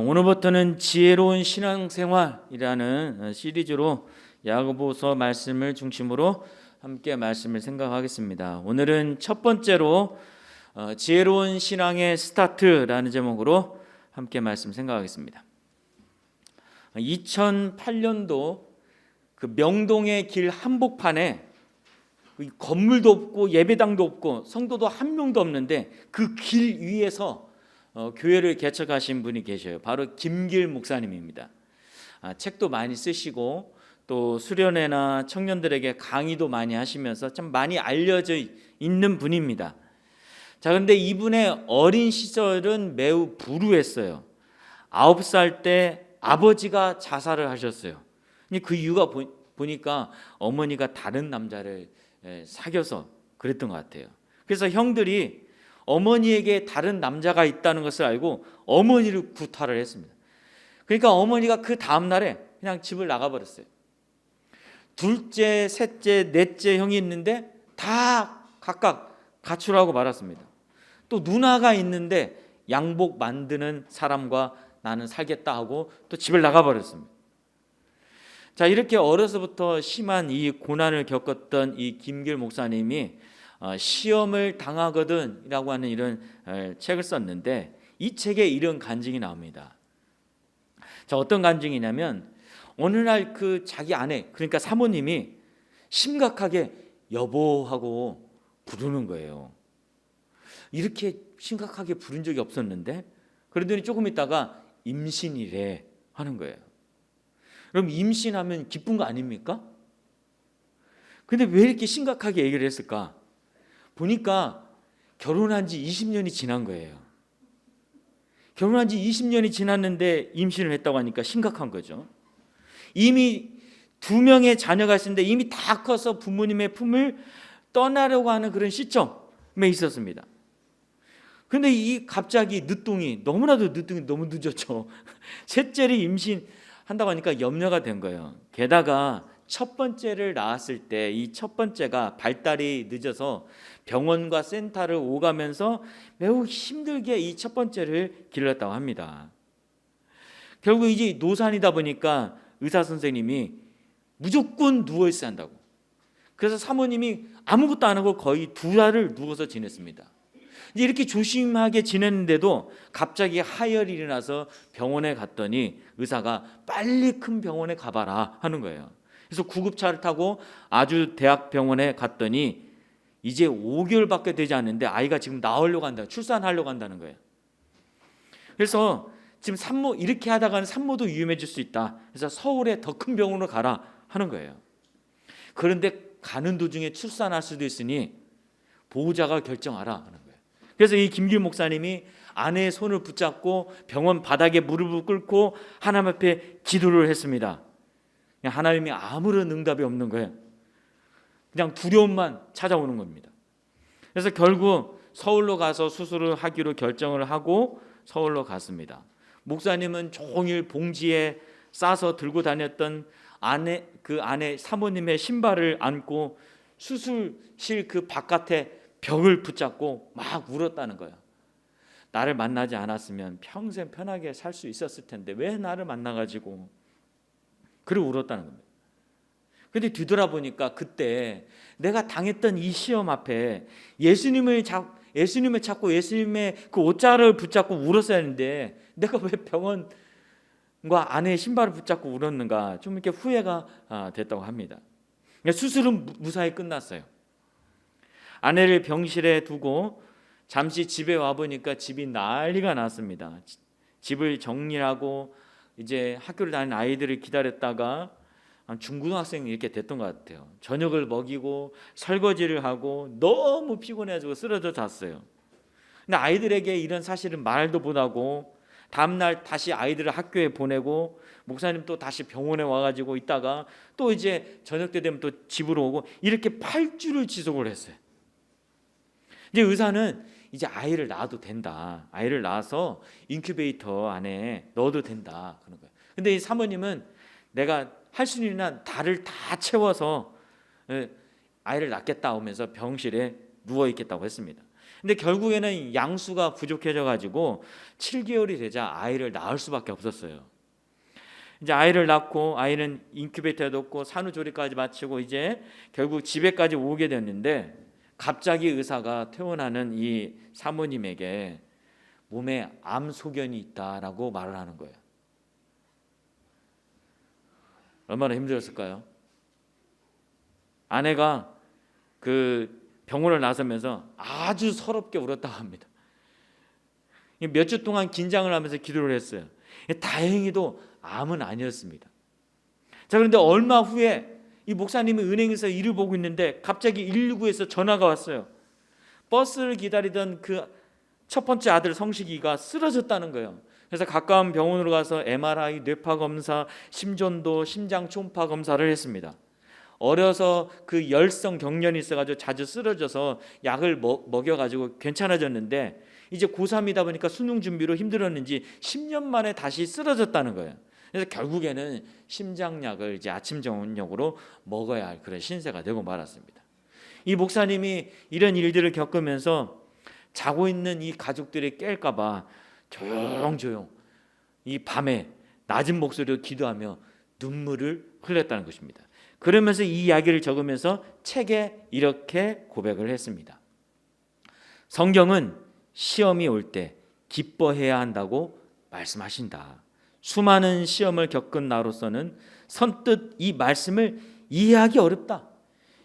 오늘부터는 지혜로운 신앙생활이라는 시리즈로 야고보서 말씀을 중심으로 함께 말씀을 생각하겠습니다. 오늘은 첫 번째로 지혜로운 신앙의 스타트라는 제목으로 함께 말씀 생각하겠습니다. 2008년도 그 명동의 길 한복판에 건물도 없고 예배당도 없고 성도도 한 명도 없는데 그 길 위에서 교회를 개척하신 분이 계셔요. 바로 김길 목사님입니다. 책도 많이 쓰시고 또 수련회나 청년들에게 강의도 많이 하시면서 참 많이 알려져 있는 분입니다. 자, 그런데 이분의 어린 시절은 매우 불우했어요. 9살 때 아버지가 자살을 하셨어요. 그 이유가 보니까 어머니가 다른 남자를 사귀어서 그랬던 것 같아요. 그래서 형들이 어머니에게 다른 남자가 있다는 것을 알고 어머니를 구타를 했습니다. 그러니까 어머니가 그 다음 날에 그냥 집을 나가버렸어요. 둘째, 셋째, 넷째 형이 있는데 다 각각 가출하고 말았습니다. 또 누나가 있는데 양복 만드는 사람과 나는 살겠다 하고 또 집을 나가버렸습니다. 자, 이렇게 어려서부터 심한 이 고난을 겪었던 이 김길 목사님이 시험을 당하거든이라고 하는 이런 책을 썼는데 이 책에 이런 간증이 나옵니다. 자, 어떤 간증이냐면 어느 날 그 자기 아내, 그러니까 사모님이 심각하게 여보하고 부르는 거예요. 이렇게 심각하게 부른 적이 없었는데 그러더니 조금 있다가 임신이래 하는 거예요. 그럼 임신하면 기쁜 거 아닙니까? 근데 왜 이렇게 심각하게 얘기를 했을까? 보니까 결혼한 지 20년이 지난 거예요. 결혼한 지 20년이 지났는데 임신을 했다고 하니까 심각한 거죠. 이미 2명의 자녀가 있었는데 이미 다 커서 부모님의 품을 떠나려고 하는 그런 시점에 있었습니다. 그런데 이 갑자기 너무나도 너무 늦었죠. 셋째를 임신한다고 하니까 염려가 된 거예요. 게다가 첫 번째를 낳았을 때 이 첫 번째가 발달이 늦어서 병원과 센터를 오가면서 매우 힘들게 이 첫 번째를 길렀다고 합니다. 결국 이제 노산이다 보니까 의사 선생님이 무조건 누워 있어야 한다고. 그래서 사모님이 아무것도 안 하고 거의 2달을 누워서 지냈습니다. 이제 이렇게 조심하게 지냈는데도 갑자기 하혈이 일어나서 병원에 갔더니 의사가 빨리 큰 병원에 가봐라 하는 거예요. 그래서 구급차를 타고 아주 대학병원에 갔더니 이제 5개월밖에 되지 않는데 아이가 지금 나오려고 한다, 출산하려고 한다는 거예요. 그래서 지금 산모 이렇게 하다가는 산모도 위험해질 수 있다. 그래서 서울에 더 큰 병원으로 가라 하는 거예요. 그런데 가는 도중에 출산할 수도 있으니 보호자가 결정하라 하는 거예요. 그래서 이 김길 목사님이 아내의 손을 붙잡고 병원 바닥에 무릎을 꿇고 하나님 앞에 기도를 했습니다. 하나님이 아무런 응답이 없는 거예요. 그냥 두려움만 찾아오는 겁니다. 그래서 결국 서울로 가서 수술을 하기로 결정을 하고 서울로 갔습니다. 목사님은 종일 봉지에 싸서 들고 다녔던 그 아내 사모님의 신발을 안고 수술실 그 바깥에 벽을 붙잡고 막 울었다는 거예요. 나를 만나지 않았으면 평생 편하게 살 수 있었을 텐데 왜 나를 만나가지고 그리고 울었다는 겁니다. 그런데 뒤돌아보니까 그때 내가 당했던 이 시험 앞에 예수님을 찾고 예수님의 그 옷자락을 붙잡고 울었어야 했는데 내가 왜 병원과 아내의 신발을 붙잡고 울었는가 좀 이렇게 후회가 됐다고 합니다. 수술은 무사히 끝났어요. 아내를 병실에 두고 잠시 집에 와보니까 집이 난리가 났습니다. 집을 정리하고 이제 학교를 다니는 아이들을 기다렸다가 중고등학생 이렇게 됐던 것 같아요. 저녁을 먹이고 설거지를 하고 너무 피곤해가지고 쓰러져 잤어요. 근데 아이들에게 이런 사실은 말도 못하고 다음날 다시 아이들을 학교에 보내고 목사님 또 다시 병원에 와가지고 있다가 또 이제 저녁 때 되면 또 집으로 오고 이렇게 8주를 지속을 했어요. 이제 의사는 이제 아이를 낳아도 된다. 아이를 낳아서 인큐베이터 안에 넣어도 된다. 그런 거예요. 근데 이 사모님은 내가 할 수 있는 한 달을 다 채워서 아이를 낳겠다 하면서 병실에 누워 있겠다고 했습니다. 근데 결국에는 양수가 부족해져 가지고 7개월이 되자 아이를 낳을 수밖에 없었어요. 이제 아이를 낳고 아이는 인큐베이터에 넣고 산후조리까지 마치고 이제 결국 집에까지 오게 됐는데 갑자기 의사가 퇴원하는 이 사모님에게 몸에 암 소견이 있다라고 말을 하는 거예요. 얼마나 힘들었을까요? 아내가 그 병원을 나서면서 아주 서럽게 울었다고 합니다. 몇 주 동안 긴장을 하면서 기도를 했어요. 다행히도 암은 아니었습니다. 자, 그런데 얼마 후에 이 목사님이 은행에서 일을 보고 있는데 갑자기 119에서 전화가 왔어요. 버스를 기다리던 그 첫 번째 아들 성식이가 쓰러졌다는 거예요. 그래서 가까운 병원으로 가서 MRI, 뇌파 검사, 심전도, 심장 초음파 검사를 했습니다. 어려서 그 열성 경련이 있어가지고 자주 쓰러져서 약을 먹여가지고 괜찮아졌는데 이제 고3이다 보니까 수능 준비로 힘들었는지 10년 만에 다시 쓰러졌다는 거예요. 그래서 결국에는 심장약을 이제 아침 저녁으로 먹어야 할 그런 신세가 되고 말았습니다. 이 목사님이 이런 일들을 겪으면서 자고 있는 이 가족들이 깰까봐 조용조용 이 밤에 낮은 목소리로 기도하며 눈물을 흘렸다는 것입니다. 그러면서 이 이야기를 적으면서 책에 이렇게 고백을 했습니다. 성경은 시험이 올 때 기뻐해야 한다고 말씀하신다. 수많은 시험을 겪은 나로서는 선뜻 이 말씀을 이해하기 어렵다.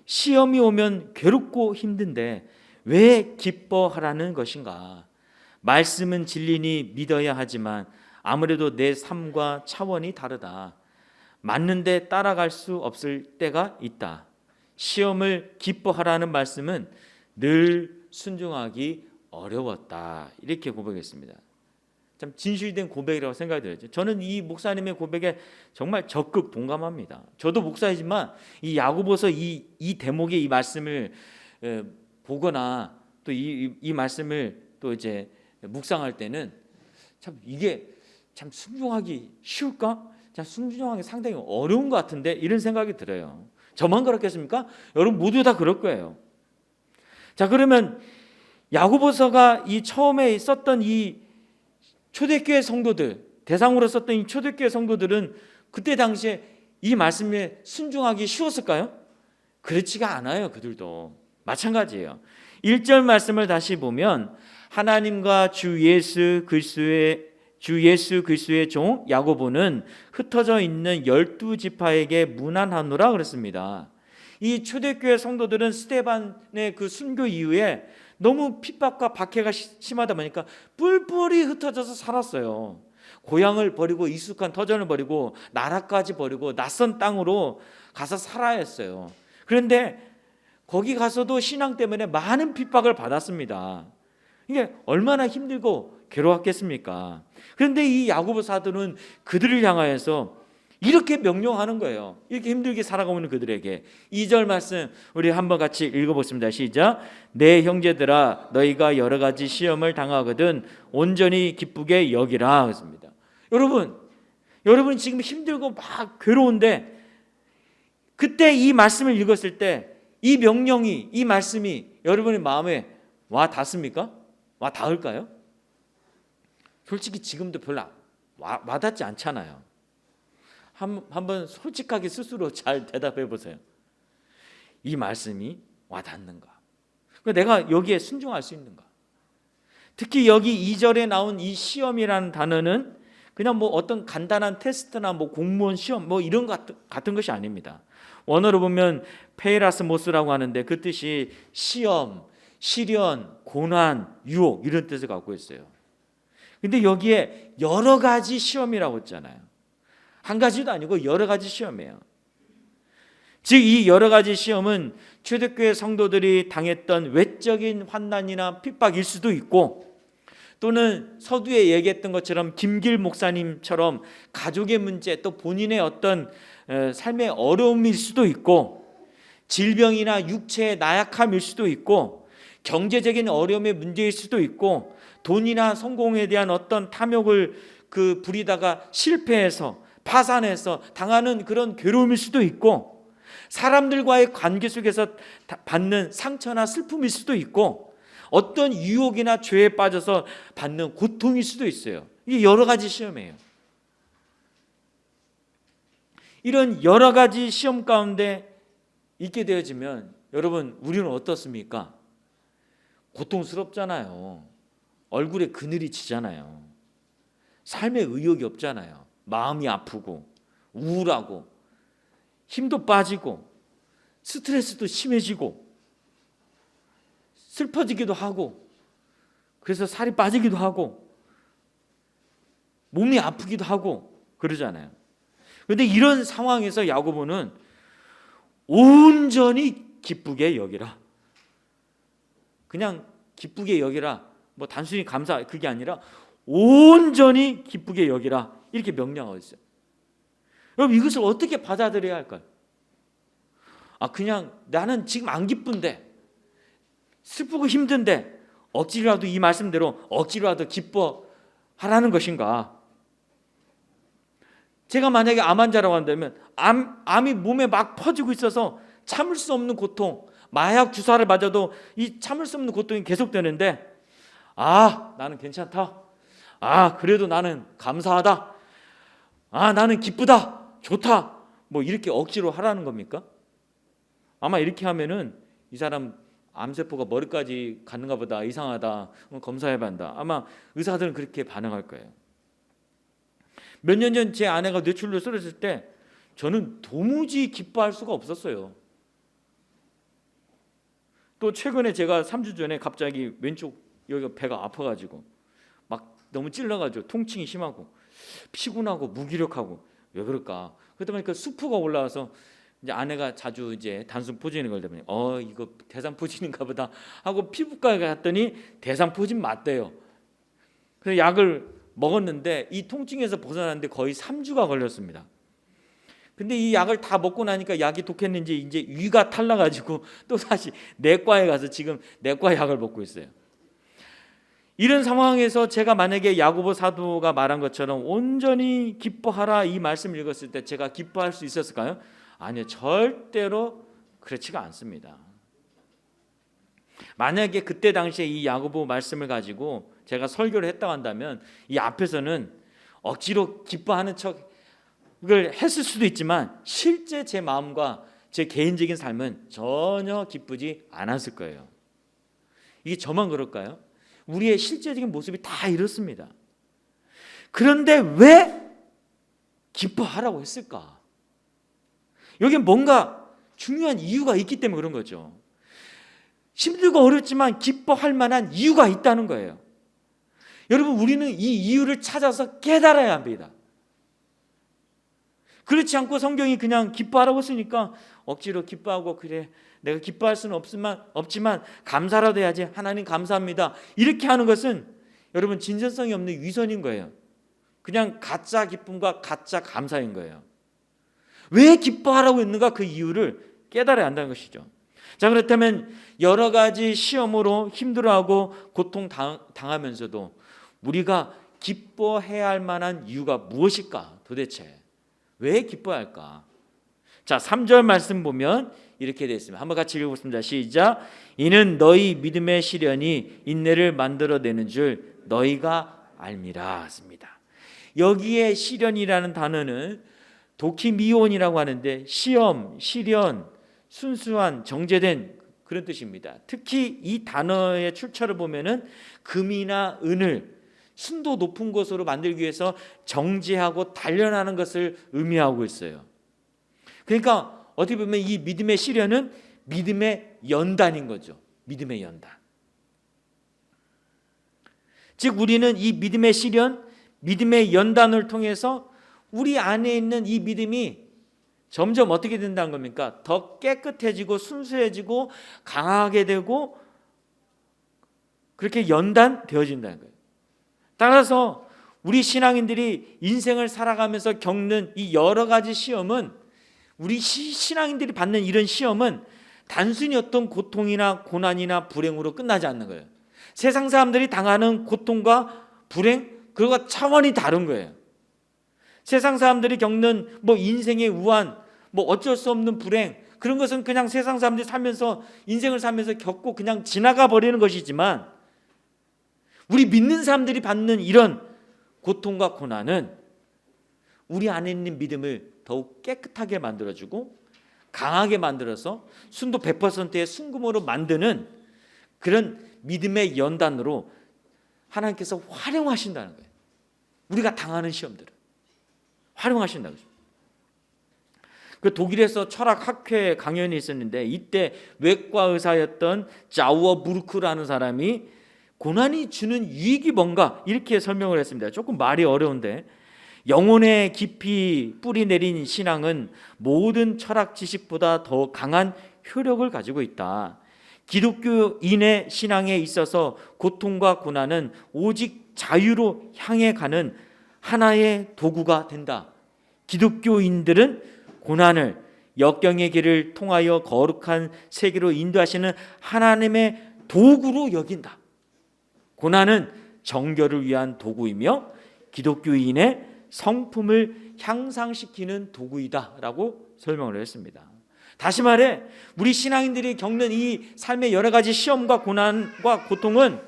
시험이 오면 괴롭고 힘든데 왜 기뻐하라는 것인가? 말씀은 진리니 믿어야 하지만 아무래도 내 삶과 차원이 다르다. 맞는데 따라갈 수 없을 때가 있다. 시험을 기뻐하라는 말씀은 늘 순종하기 어려웠다. 이렇게 고백했습니다. 참 진실된 고백이라고 생각이 들었죠. 저는 이 목사님의 고백에 정말 적극 동감합니다. 저도 목사이지만 이 야고보서 이 대목의 이 말씀을 보거나 또 이 말씀을 또 이제 묵상할 때는 참 이게 참 순종하기 쉬울까? 참 순종하기 상당히 어려운 것 같은데 이런 생각이 들어요. 저만 그렇겠습니까? 여러분 모두 다 그럴 거예요. 자, 그러면 야고보서가 이 처음에 썼던 이 초대교회 성도들 대상으로 썼던 이 초대교회 성도들은 그때 당시에 이 말씀에 순종하기 쉬웠을까요? 그렇지가 않아요. 그들도 마찬가지예요. 1절 말씀을 다시 보면 하나님과 주 예수 그리스도의 종 야고보는 흩어져 있는 12지파에게 문안하노라 그랬습니다. 이 초대교회 성도들은 스데반의 그 순교 이후에 너무 핍박과 박해가 심하다 보니까 뿔뿔이 흩어져서 살았어요. 고향을 버리고 익숙한 터전을 버리고 나라까지 버리고 낯선 땅으로 가서 살아야 했어요. 그런데 거기 가서도 신앙 때문에 많은 핍박을 받았습니다. 이게 얼마나 힘들고 괴로웠겠습니까? 그런데 이 야고보 사도는 그들을 향하여서 이렇게 명령하는 거예요. 이렇게 힘들게 살아가고 있는 그들에게 2절 말씀 우리 한번 같이 읽어보겠습니다. 시작. 내 형제들아 너희가 여러 가지 시험을 당하거든 온전히 기쁘게 여기라 그랬습니다. 여러분 지금 힘들고 막 괴로운데 그때 이 말씀을 읽었을 때 이 명령이 이 말씀이 여러분의 마음에 와 닿습니까? 와 닿을까요? 솔직히 지금도 별로 와닿지 않잖아요. 한번 솔직하게 스스로 잘 대답해 보세요. 이 말씀이 와닿는가? 내가 여기에 순종할 수 있는가? 특히 여기 2절에 나온 이 시험이라는 단어는 그냥 뭐 어떤 간단한 테스트나 뭐 공무원 시험 뭐 이런 같은 것이 아닙니다. 원어로 보면 페이라스모스라고 하는데 그 뜻이 시험, 시련, 고난, 유혹 이런 뜻을 갖고 있어요. 근데 여기에 여러 가지 시험이라고 했잖아요. 한 가지도 아니고 여러 가지 시험이에요. 즉 이 여러 가지 시험은 초대교회 성도들이 당했던 외적인 환난이나 핍박일 수도 있고 또는 서두에 얘기했던 것처럼 김길 목사님처럼 가족의 문제 또 본인의 어떤 삶의 어려움일 수도 있고 질병이나 육체의 나약함일 수도 있고 경제적인 어려움의 문제일 수도 있고 돈이나 성공에 대한 어떤 탐욕을 부리다가 실패해서 파산해서 당하는 그런 괴로움일 수도 있고 사람들과의 관계 속에서 받는 상처나 슬픔일 수도 있고 어떤 유혹이나 죄에 빠져서 받는 고통일 수도 있어요. 이게 여러 가지 시험이에요. 이런 여러 가지 시험 가운데 있게 되어지면 여러분, 우리는 어떻습니까? 고통스럽잖아요. 얼굴에 그늘이 지잖아요. 삶에 의욕이 없잖아요. 마음이 아프고 우울하고 힘도 빠지고 스트레스도 심해지고 슬퍼지기도 하고, 그래서 살이 빠지기도 하고 몸이 아프기도 하고 그러잖아요. 그런데 이런 상황에서 야고보는 온전히 기쁘게 여기라. 그냥 기쁘게 여기라, 뭐 단순히 감사, 그게 아니라 온전히 기쁘게 여기라, 이렇게 명령하고 있어요. 여러분, 이것을 어떻게 받아들여야 할까요? 그냥 나는 지금 안 기쁜데, 슬프고 힘든데 억지로라도 이 말씀대로 억지로라도 기뻐하라는 것인가? 제가 만약에 암 환자라고 한다면 암이 몸에 막 퍼지고 있어서 참을 수 없는 고통, 마약 주사를 맞아도 이 참을 수 없는 고통이 계속되는데, 나는 괜찮다, 그래도 나는 감사하다, 나는 기쁘다, 좋다, 뭐 이렇게 억지로 하라는 겁니까? 아마 이렇게 하면은 이 사람 암세포가 머리까지 갔는가 보다, 이상하다, 검사해봐야 한다, 아마 의사들은 그렇게 반응할 거예요. 몇 년 전 제 아내가 뇌출혈로 쓰러졌을 때 저는 도무지 기뻐할 수가 없었어요. 또 최근에 제가 3주 전에 갑자기 왼쪽 여기가 배가 아파가지고 막 너무 찔러가지고 통증이 심하고 피곤하고 무기력하고, 왜 그럴까? 그러다 보니까 수포가 올라와서 이제 아내가 자주 이제 단순 포진이 걸다 보니 이거 대상포진인가 보다 하고 피부과에 갔더니 대상포진 맞대요. 그래서 약을 먹었는데 이 통증에서 벗어나는데 거의 3주가 걸렸습니다. 근데 이 약을 다 먹고 나니까 약이 독했는지 이제 위가 탈나가지고 또 다시 내과에 가서 지금 내과 약을 먹고 있어요. 이런 상황에서 제가 만약에 야고보 사도가 말한 것처럼 온전히 기뻐하라 이 말씀을 읽었을 때 제가 기뻐할 수 있었을까요? 아니요, 절대로 그렇지가 않습니다. 만약에 그때 당시에 이 야고보 말씀을 가지고 제가 설교를 했다고 한다면 이 앞에서는 억지로 기뻐하는 척을 했을 수도 있지만 실제 제 마음과 제 개인적인 삶은 전혀 기쁘지 않았을 거예요. 이게 저만 그럴까요? 우리의 실제적인 모습이 다 이렇습니다. 그런데 왜 기뻐하라고 했을까? 여기 뭔가 중요한 이유가 있기 때문에 그런 거죠. 힘들고 어렵지만 기뻐할 만한 이유가 있다는 거예요. 여러분, 우리는 이 이유를 찾아서 깨달아야 합니다. 그렇지 않고 성경이 그냥 기뻐하라고 했으니까 억지로 기뻐하고, 그래 내가 기뻐할 수는 없지만 감사라도 해야지, 하나님 감사합니다, 이렇게 하는 것은 여러분 진전성이 없는 위선인 거예요. 그냥 가짜 기쁨과 가짜 감사인 거예요. 왜 기뻐하라고 했는가, 그 이유를 깨달아야 한다는 것이죠. 자, 그렇다면 여러 가지 시험으로 힘들어하고 고통 당하면서도 우리가 기뻐해야 할 만한 이유가 무엇일까? 도대체 왜 기뻐해야 할까? 자, 3절 말씀 보면 이렇게 되어 있습니다. 한번 같이 읽어보겠습니다. 시작. 이는 너희 믿음의 시련이 인내를 만들어내는 줄 너희가 알미라 했습니다. 여기에 시련이라는 단어는 도키미온이라고 하는데 시험, 시련, 순수한, 정제된 그런 뜻입니다. 특히 이 단어의 출처를 보면은 금이나 은을 순도 높은 것으로 만들기 위해서 정제하고 단련하는 것을 의미하고 있어요. 그러니까 어떻게 보면 이 믿음의 시련은 믿음의 연단인 거죠. 믿음의 연단. 즉 우리는 이 믿음의 시련, 믿음의 연단을 통해서 우리 안에 있는 이 믿음이 점점 어떻게 된다는 겁니까? 더 깨끗해지고 순수해지고 강하게 되고 그렇게 연단되어진다는 거예요. 따라서 우리 신앙인들이 인생을 살아가면서 겪는 이 여러 가지 시험은, 우리 신앙인들이 받는 이런 시험은 단순히 어떤 고통이나 고난이나 불행으로 끝나지 않는 거예요. 세상 사람들이 당하는 고통과 불행, 그거와 차원이 다른 거예요. 세상 사람들이 겪는 인생의 우한, 어쩔 수 없는 불행, 그런 것은 그냥 세상 사람들이 살면서 인생을 살면서 겪고 그냥 지나가 버리는 것이지만 우리 믿는 사람들이 받는 이런 고통과 고난은 우리 안에 있는 믿음을 더욱 깨끗하게 만들어주고 강하게 만들어서 순도 100%의 순금으로 만드는 그런 믿음의 연단으로 하나님께서 활용하신다는 거예요. 우리가 당하는 시험들을 활용하신다는 거죠. 그 독일에서 철학 학회 강연이 있었는데 이때 외과 의사였던 자우어 부르크라는 사람이 고난이 주는 유익이 뭔가 이렇게 설명을 했습니다. 조금 말이 어려운데 영혼에 깊이 뿌리 내린 신앙은 모든 철학 지식보다 더 강한 효력을 가지고 있다. 기독교인의 신앙에 있어서 고통과 고난은 오직 자유로 향해 가는 하나의 도구가 된다. 기독교인들은 고난을 역경의 길을 통하여 거룩한 세계로 인도하시는 하나님의 도구로 여긴다. 고난은 정결을 위한 도구이며 기독교인의 성품을 향상시키는 도구이다 라고 설명을 했습니다. 다시 말해 우리 신앙인들이 겪는 이 삶의 여러 가지 시험과 고난과 고통은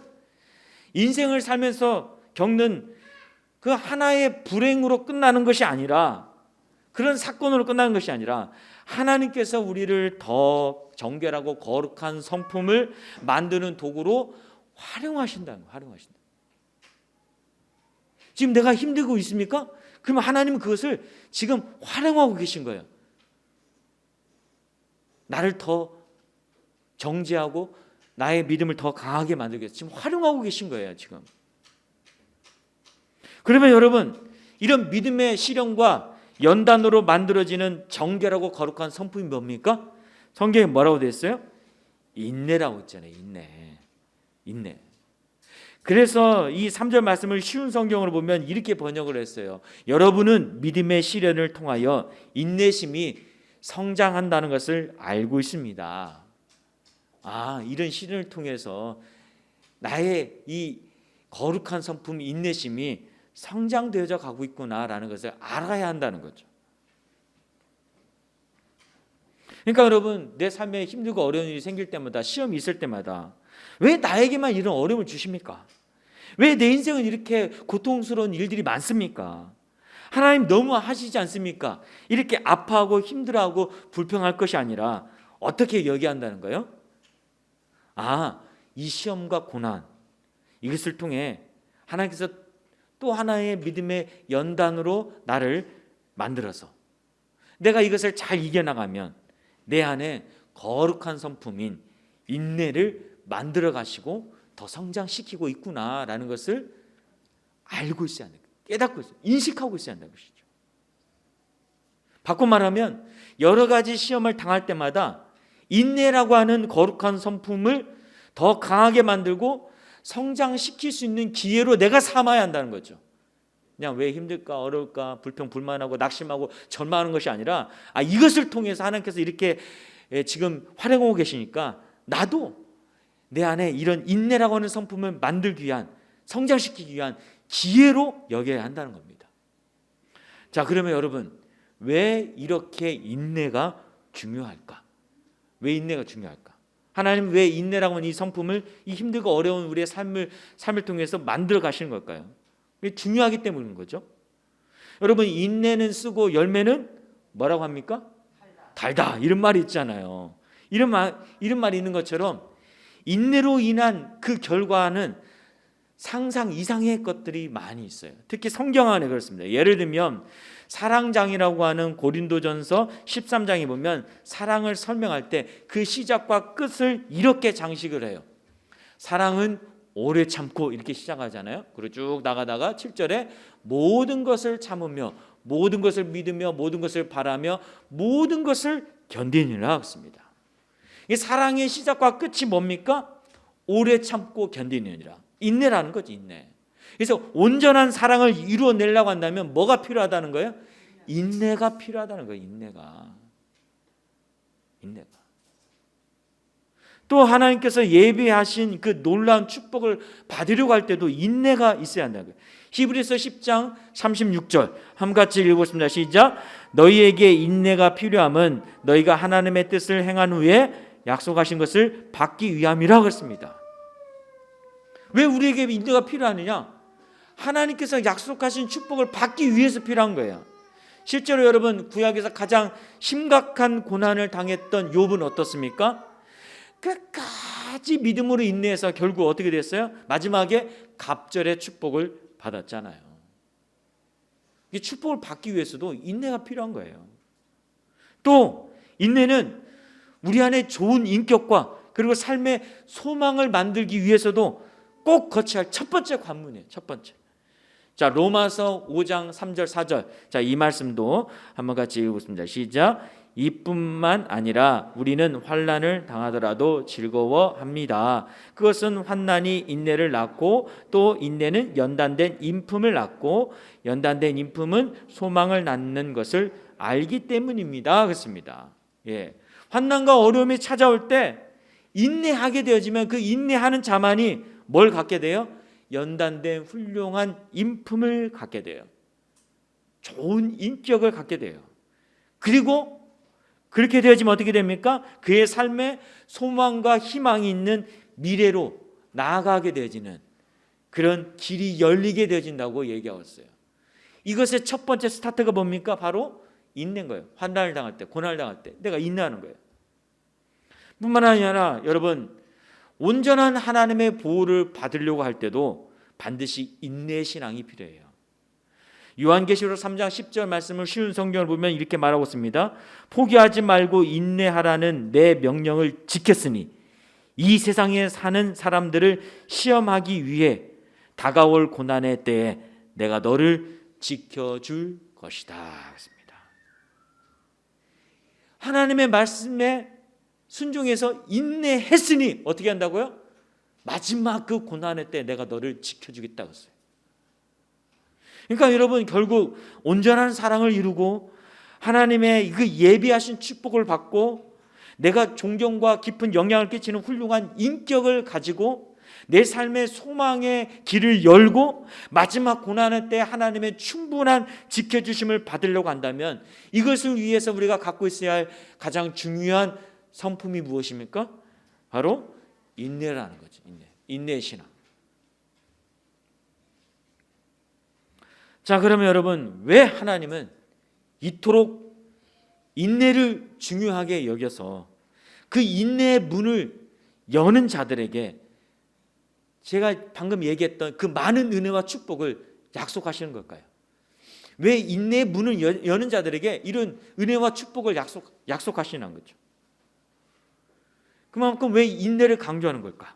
인생을 살면서 겪는 그 하나의 불행으로 끝나는 것이 아니라 그런 사건으로 끝나는 것이 아니라 하나님께서 우리를 더 정결하고 거룩한 성품을 만드는 도구로 활용하신다는 거예요. 활용하신다. 지금 내가 힘들고 있습니까? 그러면 하나님은 그것을 지금 활용하고 계신 거예요. 나를 더 정죄하고 나의 믿음을 더 강하게 만들기 위해서 지금 활용하고 계신 거예요. 지금. 그러면 여러분 이런 믿음의 시련과 연단으로 만들어지는 정결하고 거룩한 성품이 뭡니까? 성경에 뭐라고 되어 있어요? 인내라고 있잖아요. 인내. 그래서 이 3절 말씀을 쉬운 성경으로 보면 이렇게 번역을 했어요. 여러분은 믿음의 시련을 통하여 인내심이 성장한다는 것을 알고 있습니다. 이런 시련을 통해서 나의 이 거룩한 성품 인내심이 성장되어져 가고 있구나라는 것을 알아야 한다는 거죠. 그러니까 여러분 내 삶에 힘들고 어려운 일이 생길 때마다 시험이 있을 때마다 왜 나에게만 이런 어려움을 주십니까? 왜 내 인생은 이렇게 고통스러운 일들이 많습니까? 하나님 너무 하시지 않습니까? 이렇게 아파하고 힘들어하고 불평할 것이 아니라 어떻게 여겨야 한다는 거예요? 이 시험과 고난 이것을 통해 하나님께서 또 하나의 믿음의 연단으로 나를 만들어서 내가 이것을 잘 이겨나가면 내 안에 거룩한 성품인 인내를 만들어 가시고 더 성장시키고 있구나라는 것을 알고 있어야 한다. 깨닫고 있어야, 인식하고 있어야 한다는 것이죠. 바꿔 말하면 여러 가지 시험을 당할 때마다 인내라고 하는 거룩한 성품을 더 강하게 만들고 성장시킬 수 있는 기회로 내가 삼아야 한다는 거죠. 그냥 왜 힘들까 어려울까 불평 불만하고 낙심하고 절망하는 것이 아니라 이것을 통해서 하나님께서 이렇게 지금 활용하고 계시니까 나도 내 안에 이런 인내라고 하는 성품을 만들기 위한 성장시키기 위한 기회로 여겨야 한다는 겁니다. 자, 그러면 여러분 왜 이렇게 인내가 중요할까? 왜 인내가 중요할까? 하나님은 왜 인내라고 하는 이 성품을 이 힘들고 어려운 우리의 삶을 통해서 만들어 가시는 걸까요? 이게 중요하기 때문인 거죠. 여러분 인내는 쓰고 열매는 뭐라고 합니까? 달다. 이런 말이 있잖아요. 이런 말이 있는 것처럼 인내로 인한 그 결과는 상상 이상의 것들이 많이 있어요. 특히 성경 안에 그렇습니다. 예를 들면 사랑장이라고 하는 고린도전서 13장에 보면 사랑을 설명할 때 그 시작과 끝을 이렇게 장식을 해요. 사랑은 오래 참고 이렇게 시작하잖아요. 그리고 쭉 나가다가 7절에 모든 것을 참으며 모든 것을 믿으며 모든 것을 바라며 모든 것을 견디느라 했습니다. 이 사랑의 시작과 끝이 뭡니까? 오래 참고 견디느니라. 인내라는 거지, 인내. 그래서 온전한 사랑을 이루어내려고 한다면 뭐가 필요하다는 거예요? 인내가 필요하다는 거예요. 인내가. 또 하나님께서 예비하신 그 놀라운 축복을 받으려고 할 때도 인내가 있어야 한다는 거예요. 히브리서 10장 36절 함같이 읽어보겠습니다. 시작. 너희에게 인내가 필요함은 너희가 하나님의 뜻을 행한 후에 약속하신 것을 받기 위함이라고 했습니다. 왜 우리에게 인내가 필요하느냐? 하나님께서 약속하신 축복을 받기 위해서 필요한 거예요. 실제로 여러분, 구약에서 가장 심각한 고난을 당했던 욥은 어떻습니까? 끝까지 믿음으로 인내해서 결국 어떻게 됐어요? 마지막에 갑절의 축복을 받았잖아요. 이 축복을 받기 위해서도 인내가 필요한 거예요. 또 인내는 우리 안에 좋은 인격과 그리고 삶의 소망을 만들기 위해서도 꼭 거쳐야 할 첫 번째 관문이에요. 첫 번째. 자, 로마서 5장 3절 4절. 자, 이 말씀도 한번 같이 읽어보겠습니다. 시작. 이뿐만 아니라 우리는 환난을 당하더라도 즐거워합니다. 그것은 환난이 인내를 낳고 또 인내는 연단된 인품을 낳고 연단된 인품은 소망을 낳는 것을 알기 때문입니다. 그렇습니다. 예. 환난과 어려움이 찾아올 때 인내하게 되어지면 그 인내하는 자만이 뭘 갖게 돼요? 연단된 훌륭한 인품을 갖게 돼요. 좋은 인격을 갖게 돼요. 그리고 그렇게 되어지면 어떻게 됩니까? 그의 삶에 소망과 희망이 있는 미래로 나아가게 되어지는 그런 길이 열리게 되어진다고 얘기하고 있어요. 이것의 첫 번째 스타트가 뭡니까? 바로 인내인 거예요. 환난을 당할 때, 고난을 당할 때 내가 인내하는 거예요. 뿐만 아니라 여러분, 온전한 하나님의 보호를 받으려고 할 때도 반드시 인내의 신앙이 필요해요. 요한계시록 3장 10절 말씀을 쉬운 성경을 보면 이렇게 말하고 있습니다. 포기하지 말고 인내하라는 내 명령을 지켰으니 이 세상에 사는 사람들을 시험하기 위해 다가올 고난의 때에 내가 너를 지켜줄 것이다. 그렇습니다. 하나님의 말씀에 순종해서 인내했으니 어떻게 한다고요? 마지막 그 고난의 때 내가 너를 지켜주겠다고 했어요. 그러니까 여러분, 결국 온전한 사랑을 이루고 하나님의 그 예비하신 축복을 받고 내가 존경과 깊은 영향을 끼치는 훌륭한 인격을 가지고 내 삶의 소망의 길을 열고 마지막 고난의 때 하나님의 충분한 지켜주심을 받으려고 한다면 이것을 위해서 우리가 갖고 있어야 할 가장 중요한 성품이 무엇입니까? 바로 인내라는 거죠. 인내의 신앙. 자, 그러면 여러분, 왜 하나님은 이토록 인내를 중요하게 여겨서 그 인내의 문을 여는 자들에게 제가 방금 얘기했던 그 많은 은혜와 축복을 약속하시는 걸까요? 왜 인내의 문을 여는 자들에게 이런 은혜와 축복을 약속하시는 거죠? 그만큼 왜 인내를 강조하는 걸까?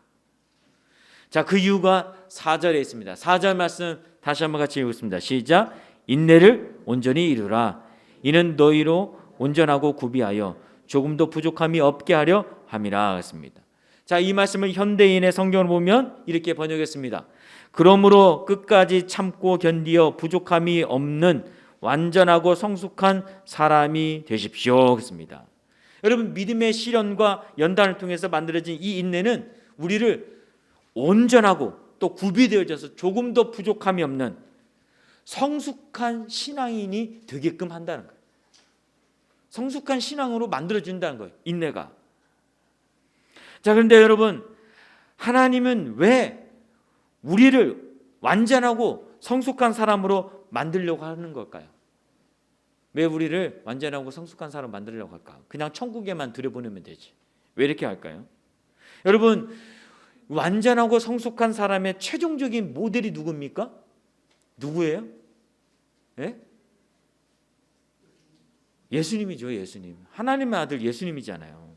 자, 그 이유가 4절에 있습니다. 4절 말씀 다시 한번 같이 읽겠습니다. 시작. 인내를 온전히 이루라. 이는 너희로 온전하고 구비하여 조금도 부족함이 없게 하려 함이라 했습니다. 자, 이 말씀을 현대인의 성경을 보면 이렇게 번역했습니다. 그러므로 끝까지 참고 견디어 부족함이 없는 완전하고 성숙한 사람이 되십시오. 했습니다. 여러분, 믿음의 시련과 연단을 통해서 만들어진 이 인내는 우리를 온전하고 또 구비되어져서 조금 더 부족함이 없는 성숙한 신앙인이 되게끔 한다는 거예요. 성숙한 신앙으로 만들어진다는 거예요. 인내가. 자, 그런데 여러분, 하나님은 왜 우리를 완전하고 성숙한 사람으로 만들려고 하는 걸까요? 왜 우리를 완전하고 성숙한 사람 만들려고 할까? 그냥 천국에만 들여보내면 되지. 왜 이렇게 할까요? 여러분, 완전하고 성숙한 사람의 최종적인 모델이 누굽니까? 누구예요? 예? 예수님이죠. 예수님. 하나님의 아들 예수님이잖아요.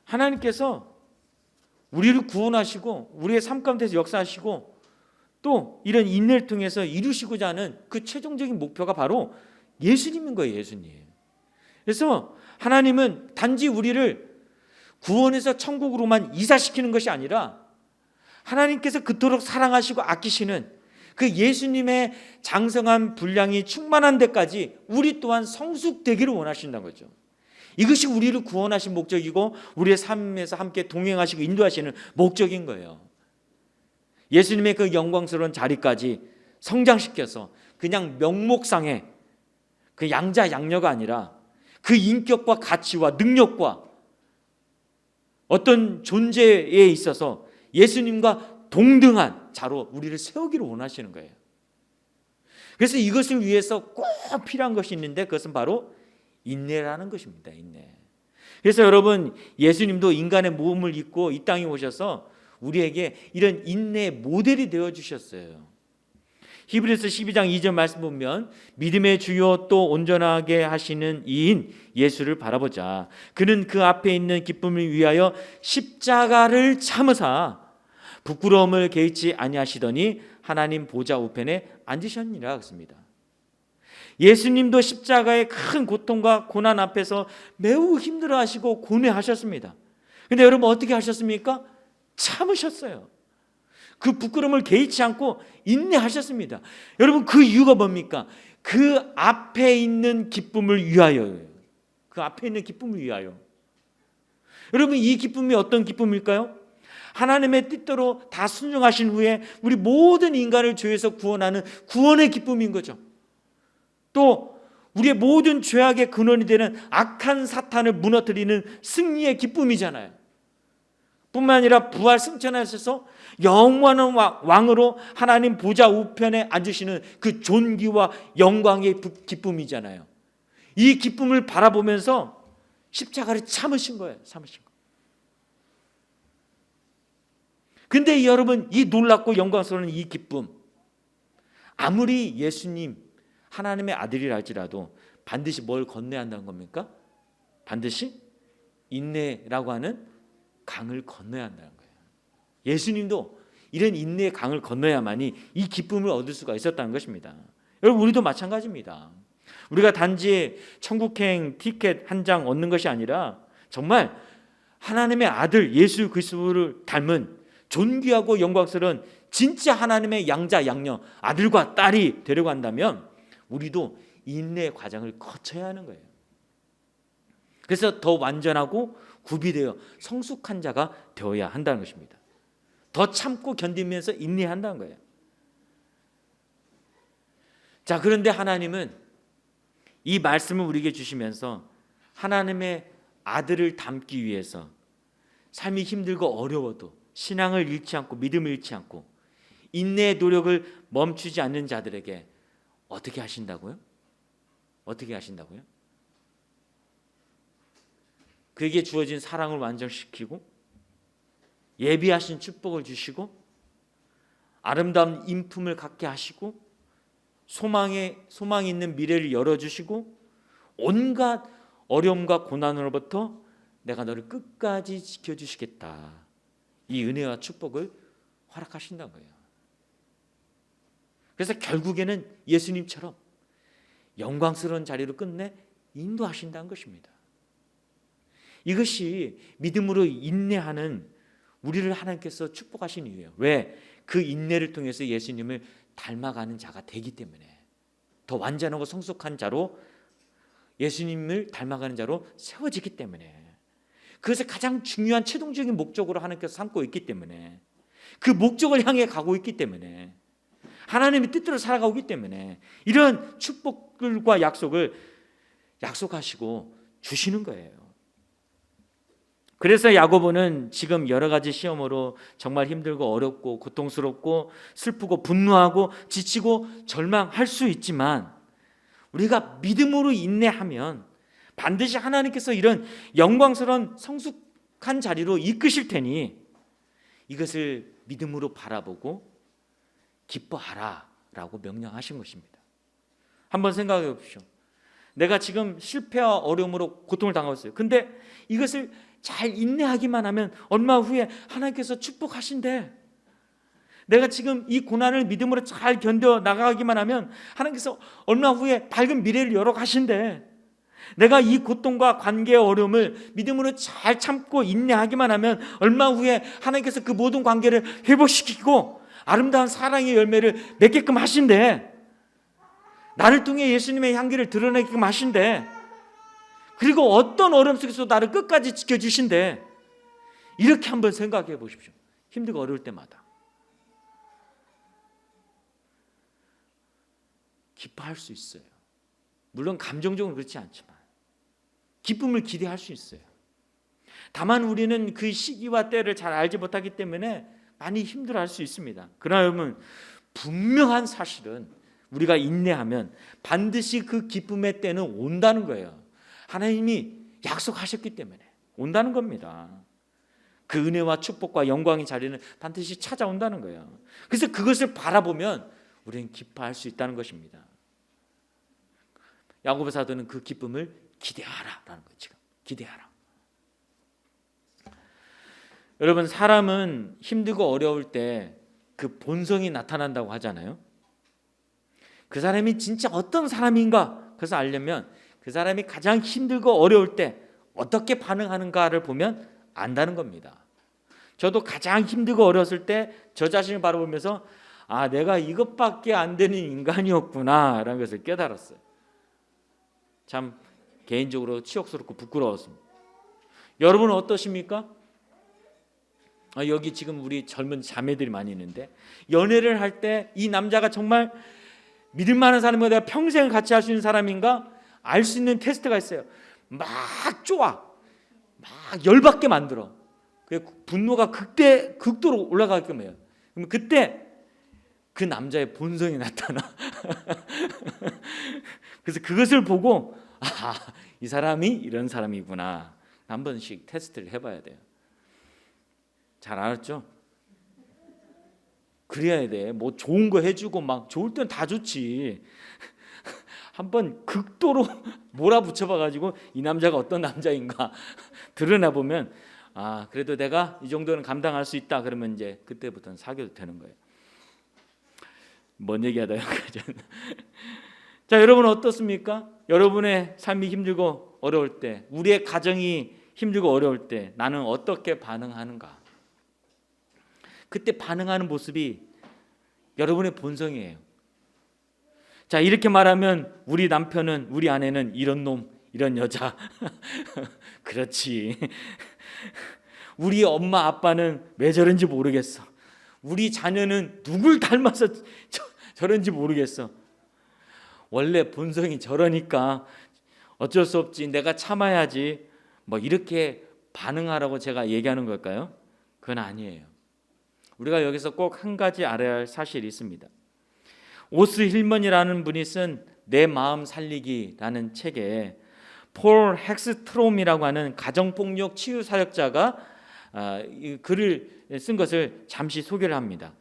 하나님께서 우리를 구원하시고 우리의 삶 가운데서 역사하시고 또 이런 인내를 통해서 이루시고자 하는 그 최종적인 목표가 바로 예수님인 거예요. 예수님. 그래서 하나님은 단지 우리를 구원해서 천국으로만 이사시키는 것이 아니라 하나님께서 그토록 사랑하시고 아끼시는 그 예수님의 장성한 분량이 충만한 데까지 우리 또한 성숙되기를 원하신다는 거죠. 이것이 우리를 구원하신 목적이고 우리의 삶에서 함께 동행하시고 인도하시는 목적인 거예요. 예수님의 그 영광스러운 자리까지 성장시켜서 그냥 명목상의 그 양자 양녀가 아니라 그 인격과 가치와 능력과 어떤 존재에 있어서 예수님과 동등한 자로 우리를 세우기를 원하시는 거예요. 그래서 이것을 위해서 꼭 필요한 것이 있는데 그것은 바로 인내라는 것입니다. 인내. 그래서 여러분, 예수님도 인간의 몸을 입고 이 땅에 오셔서 우리에게 이런 인내의 모델이 되어 주셨어요. 히브리서 12장 2절 말씀 보면 믿음의 주요 또 온전하게 하시는 이인 예수를 바라보자. 그는 그 앞에 있는 기쁨을 위하여 십자가를 참으사 부끄러움을 개의치 아니하시더니 하나님 보좌 우편에 앉으셨니라 그랬습니다. 예수님도 십자가의 큰 고통과 고난 앞에서 매우 힘들어하시고 고뇌하셨습니다. 그런데 여러분 어떻게 하셨습니까? 참으셨어요. 그 부끄러움을 개의치 않고 인내하셨습니다. 여러분 그 이유가 뭡니까? 그 앞에 있는 기쁨을 위하여예요. 그 앞에 있는 기쁨을 위하여. 여러분 이 기쁨이 어떤 기쁨일까요? 하나님의 뜻대로 다 순종하신 후에 우리 모든 인간을 죄에서 구원하는 구원의 기쁨인 거죠. 또 우리의 모든 죄악의 근원이 되는 악한 사탄을 무너뜨리는 승리의 기쁨이잖아요. 뿐만 아니라 부활 승천하셔서 영원한 왕으로 하나님 보좌 우편에 앉으시는 그 존귀와 영광의 기쁨이잖아요. 이 기쁨을 바라보면서 십자가를 참으신 거예요. 참으신 거. 근데 여러분 이 놀랍고 영광스러운 이 기쁨, 아무리 예수님 하나님의 아들이라 할지라도 반드시 뭘 건너야 한다는 겁니까? 반드시 인내라고 하는 강을 건너야 한다는 거예요. 예수님도 이런 인내의 강을 건너야만이 이 기쁨을 얻을 수가 있었다는 것입니다. 여러분 우리도 마찬가지입니다. 우리가 단지 천국행 티켓 한 장 얻는 것이 아니라 정말 하나님의 아들 예수 그리스도를 닮은 존귀하고 영광스러운 진짜 하나님의 양자 양녀 아들과 딸이 되려고 한다면 우리도 인내의 과정을 거쳐야 하는 거예요. 그래서 더 완전하고 구비되어 성숙한 자가 되어야 한다는 것입니다. 더 참고 견디면서 인내한다는 거예요. 자, 그런데 하나님은 이 말씀을 우리에게 주시면서 하나님의 아들을 닮기 위해서 삶이 힘들고 어려워도 신앙을 잃지 않고 믿음을 잃지 않고 인내의 노력을 멈추지 않는 자들에게 어떻게 하신다고요? 어떻게 하신다고요? 그에게 주어진 사랑을 완성시키고 예비하신 축복을 주시고 아름다운 인품을 갖게 하시고 소망이 있는 미래를 열어주시고 온갖 어려움과 고난으로부터 내가 너를 끝까지 지켜주시겠다. 이 은혜와 축복을 허락하신다는 거예요. 그래서 결국에는 예수님처럼 영광스러운 자리로 끝내 인도하신다는 것입니다. 이것이 믿음으로 인내하는 우리를 하나님께서 축복하신 이유예요. 왜? 그 인내를 통해서 예수님을 닮아가는 자가 되기 때문에 더 완전하고 성숙한 자로 예수님을 닮아가는 자로 세워지기 때문에 그것을 가장 중요한 최종적인 목적으로 하나님께서 삼고 있기 때문에 그 목적을 향해 가고 있기 때문에 하나님의 뜻대로 살아가고 있기 때문에 이런 축복들과 약속을 약속하시고 주시는 거예요. 그래서 야고보는 지금 여러 가지 시험으로 정말 힘들고 어렵고 고통스럽고 슬프고 분노하고 지치고 절망할 수 있지만 우리가 믿음으로 인내하면 반드시 하나님께서 이런 영광스러운 성숙한 자리로 이끄실 테니 이것을 믿음으로 바라보고 기뻐하라 라고 명령하신 것입니다. 한번 생각해 보십시오. 내가 지금 실패와 어려움으로 고통을 당하고 있어요. 근데 이것을 잘 인내하기만 하면 얼마 후에 하나님께서 축복하신대. 내가 지금 이 고난을 믿음으로 잘 견뎌 나가기만 하면 하나님께서 얼마 후에 밝은 미래를 열어 가신대. 내가 이 고통과 관계의 어려움을 믿음으로 잘 참고 인내하기만 하면 얼마 후에 하나님께서 그 모든 관계를 회복시키고 아름다운 사랑의 열매를 맺게끔 하신대. 나를 통해 예수님의 향기를 드러내게끔 하신대. 그리고 어떤 어려움 속에서 나를 끝까지 지켜주신대. 이렇게 한번 생각해 보십시오. 힘들고 어려울 때마다 기뻐할 수 있어요. 물론 감정적으로 그렇지 않지만 기쁨을 기대할 수 있어요. 다만 우리는 그 시기와 때를 잘 알지 못하기 때문에 많이 힘들어할 수 있습니다. 그러나 여러분, 분명한 사실은 우리가 인내하면 반드시 그 기쁨의 때는 온다는 거예요. 하나님이 약속하셨기 때문에 온다는 겁니다. 그 은혜와 축복과 영광의 자리는 반드시 찾아온다는 거예요. 그래서 그것을 바라보면 우리는 기뻐할 수 있다는 것입니다. 야고보 사도는 그 기쁨을 기대하라라는 거죠. 지금 기대하라. 여러분, 사람은 힘들고 어려울 때 그 본성이 나타난다고 하잖아요. 그 사람이 진짜 어떤 사람인가 그것을 알려면 그 사람이 가장 힘들고 어려울 때 어떻게 반응하는가를 보면 안다는 겁니다. 저도 가장 힘들고 어려웠을 때 저 자신을 바라보면서 아, 내가 이것밖에 안 되는 인간이었구나 라는 것을 깨달았어요. 참 개인적으로 치욕스럽고 부끄러웠습니다. 여러분은 어떠십니까? 여기 지금 우리 젊은 자매들이 많이 있는데 연애를 할 때 이 남자가 정말 믿을 만한 사람과 내가 평생 같이 할 수 있는 사람인가 알 수 있는 테스트가 있어요. 막 쪼아, 막 열받게 만들어. 분노가 극도로 올라가게끔 해요. 그럼 그때 그 남자의 본성이 나타나. 그래서 그것을 보고 아, 이 사람이 이런 사람이구나. 한 번씩 테스트를 해봐야 돼요. 잘 알았죠? 그래야 돼. 뭐 좋은 거 해주고 막 좋을 땐 다 좋지. 한번 극도로 몰아붙여봐가지고 이 남자가 어떤 남자인가 드러나 보면 아, 그래도 내가 이 정도는 감당할 수 있다. 그러면 이제 그때부터는 사귀어도 되는 거예요. 뭔 얘기하다가 자, 여러분 어떻습니까? 여러분의 삶이 힘들고 어려울 때, 우리의 가정이 힘들고 어려울 때 나는 어떻게 반응하는가? 그때 반응하는 모습이 여러분의 본성이에요. 자, 이렇게 말하면 우리 남편은, 우리 아내는 이런 놈, 이런 여자. 그렇지. 우리 엄마 아빠는 왜 저런지 모르겠어. 우리 자녀는 누굴 닮아서 저런지 모르겠어. 원래 본성이 저러니까 어쩔 수 없지. 내가 참아야지. 뭐 이렇게 반응하라고 제가 얘기하는 걸까요? 그건 아니에요. 우리가 여기서 꼭 한 가지 알아야 할 사실이 있습니다. 오스 힐먼이라는 분이 쓴 내 마음 살리기라는 책에 폴 헥스트롬이라고 하는 가정폭력 치유 사역자가 이 글을 쓴 것을 잠시 소개를 합니다.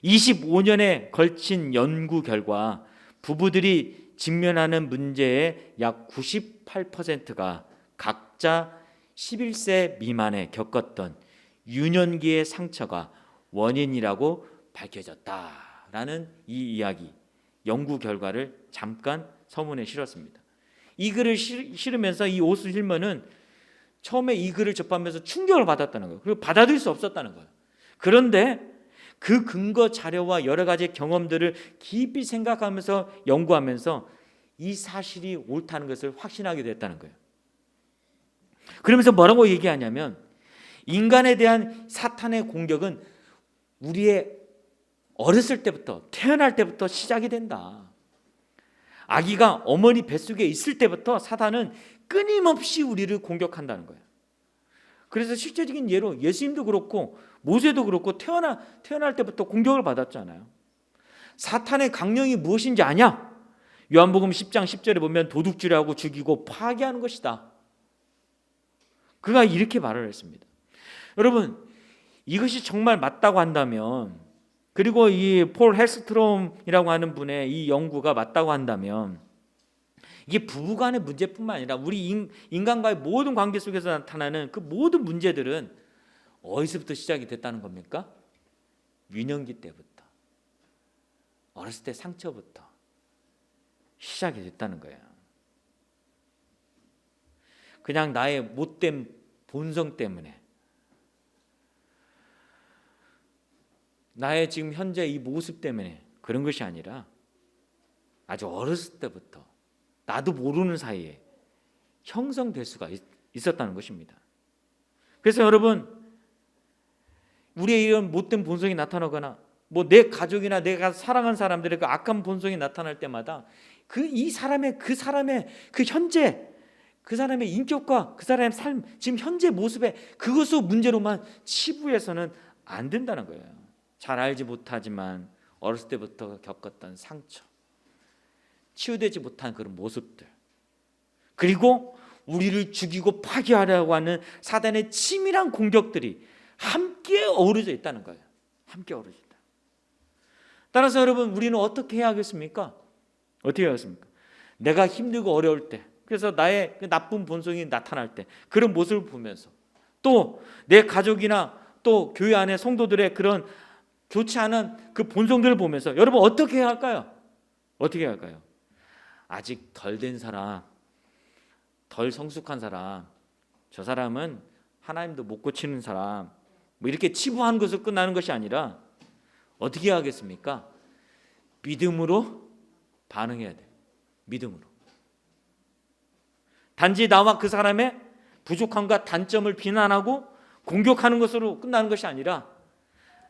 25년에 걸친 연구 결과 부부들이 직면하는 문제의 약 98%가 각자 11세 미만에 겪었던 유년기의 상처가 원인이라고 밝혀졌다라는 이 이야기, 연구 결과를 잠깐 서문에 실었습니다. 이 글을 실으면서 이 오스 힐먼은 처음에 이 글을 접하면서 충격을 받았다는 거예요. 그리고 받아들일 수 없었다는 거예요. 그런데 그 근거 자료와 여러 가지 경험들을 깊이 생각하면서 연구하면서 이 사실이 옳다는 것을 확신하게 됐다는 거예요. 그러면서 뭐라고 얘기하냐면 인간에 대한 사탄의 공격은 우리의 어렸을 때부터, 태어날 때부터 시작이 된다. 아기가 어머니 뱃속에 있을 때부터 사탄은 끊임없이 우리를 공격한다는 거예요. 그래서 실제적인 예로 예수님도 그렇고 모세도 그렇고 태어날 때부터 공격을 받았잖아요. 사탄의 강령이 무엇인지 아냐? 요한복음 10장 10절에 보면 도둑질하고 죽이고 파괴하는 것이다. 그가 이렇게 말을 했습니다. 여러분, 이것이 정말 맞다고 한다면, 그리고 이 폴 헬스트롬이라고 하는 분의 이 연구가 맞다고 한다면 이게 부부간의 문제뿐만 아니라 우리 인간과의 모든 관계 속에서 나타나는 그 모든 문제들은 어디서부터 시작이 됐다는 겁니까? 유년기 때부터, 어렸을 때 상처부터 시작이 됐다는 거예요. 그냥 나의 못된 본성 때문에, 나의 지금 현재 이 모습 때문에 그런 것이 아니라 아주 어렸을 때부터 나도 모르는 사이에 형성될 수가 있었다는 것입니다. 그래서 여러분, 우리의 이런 못된 본성이 나타나거나 뭐 내 가족이나 내가 사랑하는 사람들의 그 악한 본성이 나타날 때마다 그 사람의 그 현재 그 사람의 인격과 그 사람의 삶, 지금 현재 모습에 그것을 문제로만 치부해서는 안 된다는 거예요. 잘 알지 못하지만 어렸을 때부터 겪었던 상처, 치유되지 못한 그런 모습들, 그리고 우리를 죽이고 파괴하려고 하는 사단의 치밀한 공격들이 함께 어우러져 있다는 거예요. 함께 어우러져 있다. 따라서 여러분, 우리는 어떻게 해야 하겠습니까? 어떻게 해야 하겠습니까? 내가 힘들고 어려울 때, 그래서 나의 그 나쁜 본성이 나타날 때 그런 모습을 보면서, 또 내 가족이나 또 교회 안에 성도들의 그런 좋지 않은 그 본성들을 보면서 여러분 어떻게 해야 할까요? 어떻게 해야 할까요? 아직 덜 된 사람, 덜 성숙한 사람, 저 사람은 하나님도 못 고치는 사람, 뭐 이렇게 치부하는 것으로 끝나는 것이 아니라 어떻게 하겠습니까? 믿음으로 반응해야 돼. 믿음으로. 단지 나와 그 사람의 부족함과 단점을 비난하고 공격하는 것으로 끝나는 것이 아니라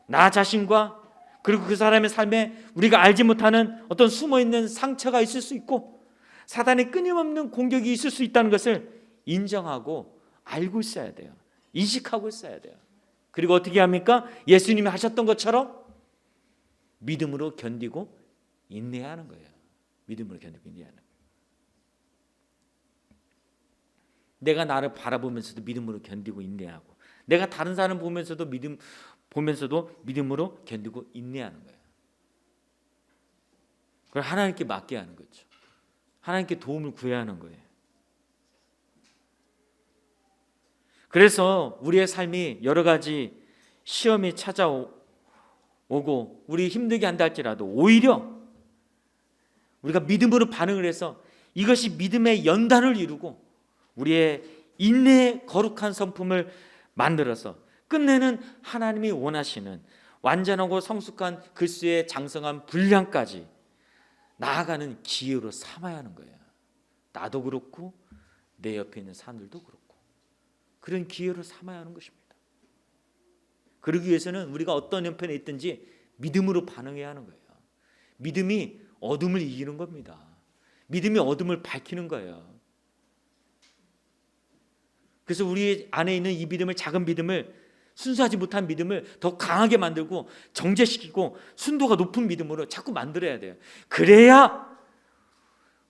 나 자신과 그리고 그 사람의 삶에 우리가 알지 못하는 어떤 숨어있는 상처가 있을 수 있고 사단의 끊임없는 공격이 있을 수 있다는 것을 인정하고 알고 있어야 돼요. 인식하고 있어야 돼요. 그리고 어떻게 합니까? 예수님이 하셨던 것처럼 믿음으로 견디고 인내해야 하는 거예요. 믿음으로 견디고 인내하는 거예요. 내가 나를 바라보면서도 믿음으로 견디고 인내하고, 내가 다른 사람 보면서도 믿음으로 견디고 인내하는 거예요. 그걸 하나님께 맡게 하는 거죠. 하나님께 도움을 구해야 하는 거예요. 그래서 우리의 삶이 여러 가지 시험이 찾아오고 우리 힘들게 한다 할지라도 오히려 우리가 믿음으로 반응을 해서 이것이 믿음의 연단을 이루고 우리의 인내의 거룩한 성품을 만들어서 끝내는 하나님이 원하시는 완전하고 성숙한 그리스도의 장성한 분량까지 나아가는 기회로 삼아야 하는 거예요. 나도 그렇고 내 옆에 있는 사람들도 그렇고 그런 기회로 삼아야 하는 것입니다. 그러기 위해서는 우리가 어떤 형편에 있든지 믿음으로 반응해야 하는 거예요. 믿음이 어둠을 이기는 겁니다. 믿음이 어둠을 밝히는 거예요. 그래서 우리 안에 있는 이 믿음을, 작은 믿음을, 순수하지 못한 믿음을 더 강하게 만들고 정제시키고 순도가 높은 믿음으로 자꾸 만들어야 돼요. 그래야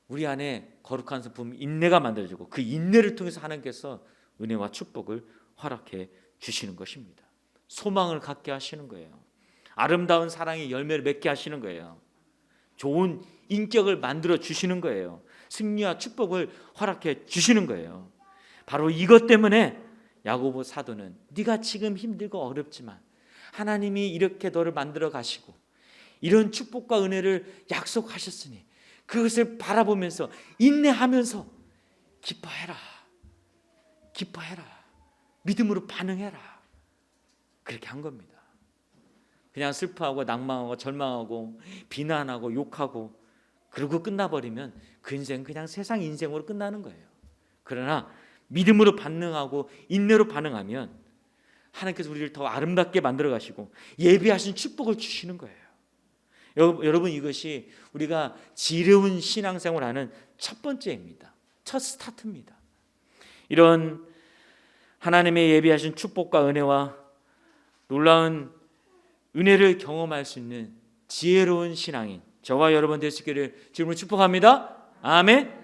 우리 안에 거룩한 성품, 인내가 만들어지고 그 인내를 통해서 하나님께서 은혜와 축복을 허락해 주시는 것입니다. 소망을 갖게 하시는 거예요. 아름다운 사랑의 열매를 맺게 하시는 거예요. 좋은 인격을 만들어 주시는 거예요. 승리와 축복을 허락해 주시는 거예요. 바로 이것 때문에 야고보 사도는 네가 지금 힘들고 어렵지만 하나님이 이렇게 너를 만들어 가시고 이런 축복과 은혜를 약속하셨으니 그것을 바라보면서 인내하면서 기뻐해라. 기뻐해라. 믿음으로 반응해라. 그렇게 한 겁니다. 그냥 슬퍼하고 낭망하고 절망하고 비난하고 욕하고 그러고 끝나버리면 그 인생 그냥 세상 인생으로 끝나는 거예요. 그러나 믿음으로 반응하고 인내로 반응하면 하나님께서 우리를 더 아름답게 만들어 가시고 예비하신 축복을 주시는 거예요. 여러분, 이것이 우리가 지혜로운 신앙생활을 하는 첫 번째입니다. 첫 스타트입니다. 이런 하나님의 예비하신 축복과 은혜와 놀라운 은혜를 경험할 수 있는 지혜로운 신앙인 저와 여러분 되시기를 지금으로 축복합니다. 아멘.